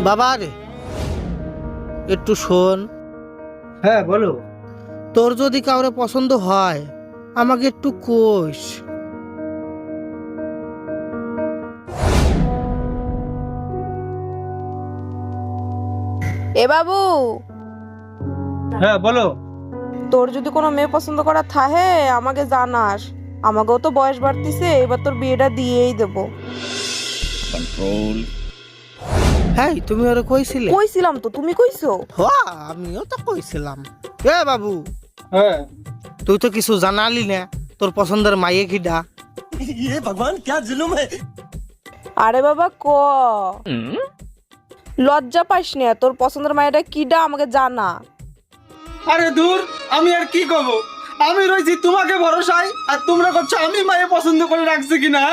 বাবা রে, একটু শোন। হ্যাঁ বলো। তোর যদি কাউরে পছন্দ হয় আমাকে একটু কোষ। এ বাবু, হ্যাঁ বলো। তোর যদি কোনো মেয়ে পছন্দ করা থাহে আমাকে জানাস। আমাকেও তো বয়স বাড়তিছে, এবার তোর বিয়েটা দিয়েই দেবো। হ্যাঁ, তুমি ওরে কইছিলে? কইছিলাম তো, তুমি কইছো? আমিও তো কইছিলাম। এ বাবু, হ্যাঁ তুই তো কিছু জানালি না, তোর পছন্দের মাইয়ে কিডা? আরে বাবা ক, লজ্জা পাইস না, তোর পছন্দের মায়েরা কিডা আমাকে জানা। আরে দূর, আমি আর কি কব। আমি রয়েছি তোমাকে ভরসায়, আর তোমরা করছো আমি মায়ে পছন্দ করে রাখছি কিনা।